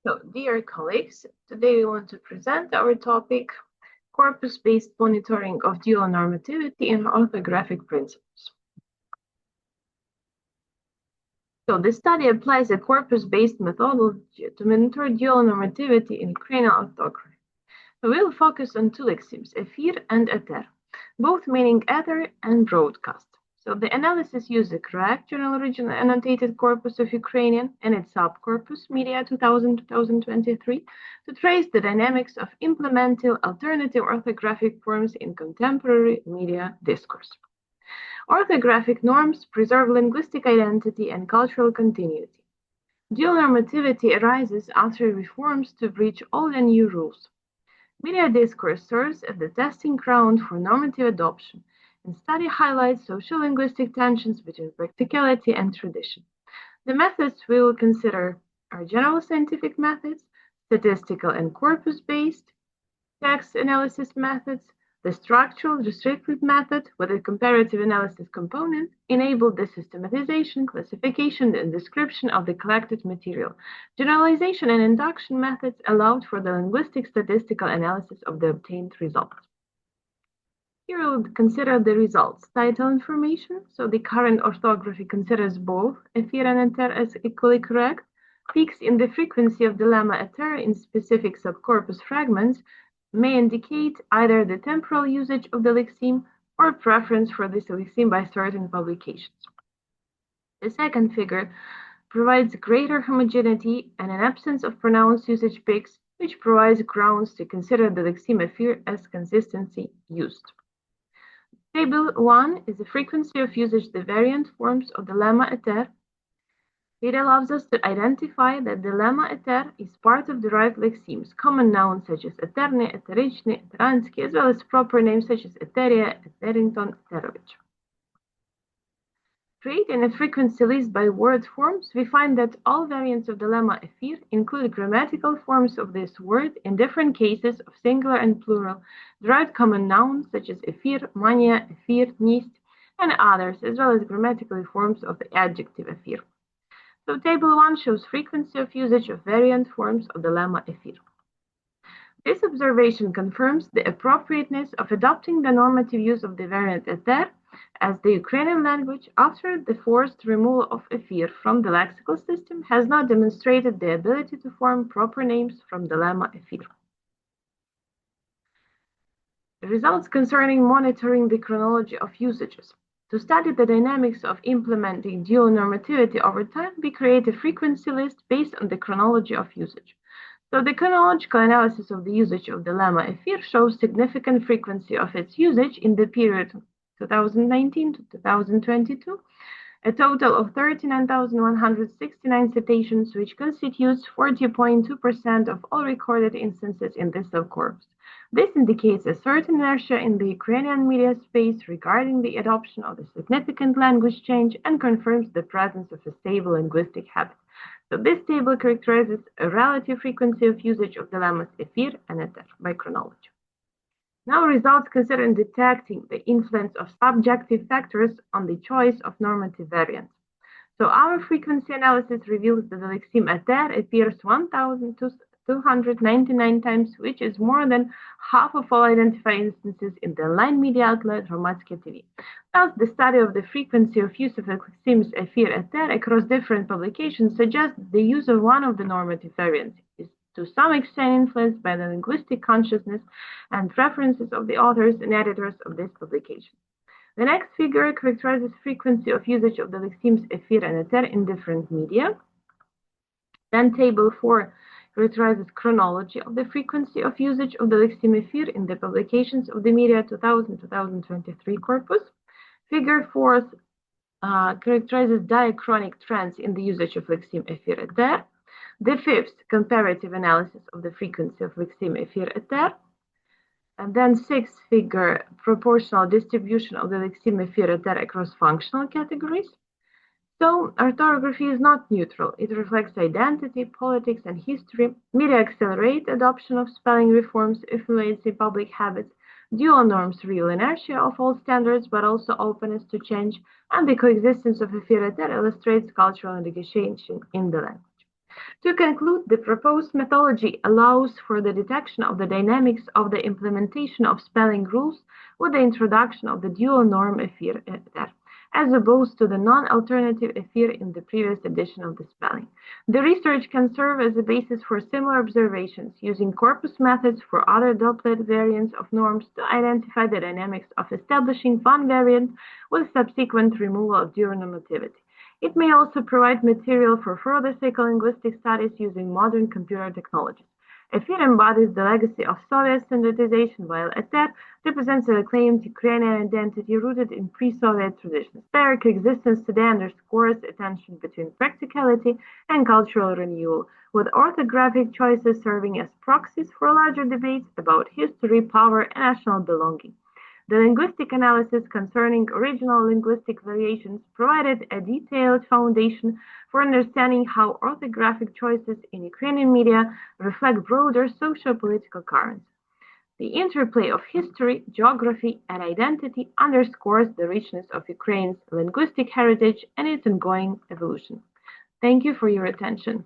So, dear colleagues, today we want to present our topic, corpus-based monitoring of dual normativity in orthographic principles. So, this study applies a corpus-based methodology to monitor dual normativity in cranial orthography. So, we'll focus on two lexemes, efir and eter, both meaning ether and broadcast. So the analysis used the correct journal original annotated corpus of Ukrainian and its subcorpus, Media 2000-2023, to trace the dynamics of implementing alternative orthographic forms in contemporary media discourse. Orthographic norms preserve linguistic identity and cultural continuity. Dual normativity arises after reforms to breach old and new rules. Media discourse serves as the testing ground for normative adoption, and study highlights social-linguistic tensions between practicality and tradition. The methods we will consider are general scientific methods, statistical and corpus-based, text analysis methods. The structural restricted method with a comparative analysis component enabled the systematization, classification, and description of the collected material. Generalization and induction methods allowed for the linguistic statistical analysis of the obtained results. Here we will consider the results. Title information. So the current orthography considers both efir and eter as equally correct. Peaks in the frequency of the lemma eter in specific subcorpus fragments may indicate either the temporal usage of the lexeme or preference for this lexeme by certain publications. The second figure provides greater homogeneity and an absence of pronounced usage peaks, which provides grounds to consider the lexeme efir as consistently used. Table 1 is the frequency of usage of the variant forms of the lemma eter. It allows us to identify that the lemma eter is part of derived lexemes, common nouns such as eterne, eterichne, eteransky, as well as proper names such as eteria, eterington, eterovich. Creating a frequency list by word forms, we find that all variants of the lemma efir include grammatical forms of this word in different cases of singular and plural, derived common nouns such as efir, mania, efir, nist, and others, as well as grammatically forms of the adjective efir. So table 1 shows frequency of usage of variant forms of the lemma efir. This observation confirms the appropriateness of adopting the normative use of the variant eter as the Ukrainian language, after the forced removal of efir from the lexical system, has not demonstrated the ability to form proper names from the lemma efir. Results concerning monitoring the chronology of usages. To study the dynamics of implementing dual normativity over time, we create a frequency list based on the chronology of usage. So the chronological analysis of the usage of the lemma efir shows significant frequency of its usage in the period 2019 to 2022, a total of 39,169 citations, which constitutes 40.2% of all recorded instances in this subcorpus. This indicates a certain inertia in the Ukrainian media space regarding the adoption of the significant language change and confirms the presence of a stable linguistic habit. So this table characterizes a relative frequency of usage of the lemmas efir and eter by chronology. Now results considering detecting the influence of subjective factors on the choice of normative variants. So our frequency analysis reveals that the lexeme eter appears 1,299 times, which is more than half of all identified instances in the online media outlet Hromadske TV. Thus, the study of the frequency of use of lexemes efir eter across different publications suggests that the use of one of the normative variants is to some extent influenced by the linguistic consciousness and preferences of the authors and editors of this publication. The next figure characterizes frequency of usage of the lexemes efir and eter in different media. Then table 4 characterizes chronology of the frequency of usage of the lexeme efir in the publications of the Media 2000-2023 corpus. Figure 4 characterizes diachronic trends in the usage of lexeme efir eter. The fifth, comparative analysis of the frequency of lexeme efir eter. And then sixth figure, proportional distribution of the lexeme efir eter across functional categories. So orthography is not neutral. It reflects identity, politics, and history. Media accelerate adoption of spelling reforms, influence the public habits. Dual norms reveal inertia of all standards, but also openness to change. And the coexistence of efir eter illustrates cultural negotiation in the language. To conclude, the proposed methodology allows for the detection of the dynamics of the implementation of spelling rules with the introduction of the dual norm efir as opposed to the non-alternative efir in the previous edition of the spelling. The research can serve as a basis for similar observations using corpus methods for other doublet variants of norms to identify the dynamics of establishing one variant with subsequent removal of dual normativity. It may also provide material for further psycholinguistic studies using modern computer technologies. EFIR embodies the legacy of Soviet standardization, while ETER represents a claim to Ukrainian identity rooted in pre-Soviet traditions. Their coexistence today underscores a tension between practicality and cultural renewal, with orthographic choices serving as proxies for larger debates about history, power, and national belonging. The linguistic analysis concerning original linguistic variations provided a detailed foundation for understanding how orthographic choices in Ukrainian media reflect broader socio-political currents. The interplay of history, geography, and identity underscores the richness of Ukraine's linguistic heritage and its ongoing evolution. Thank you for your attention.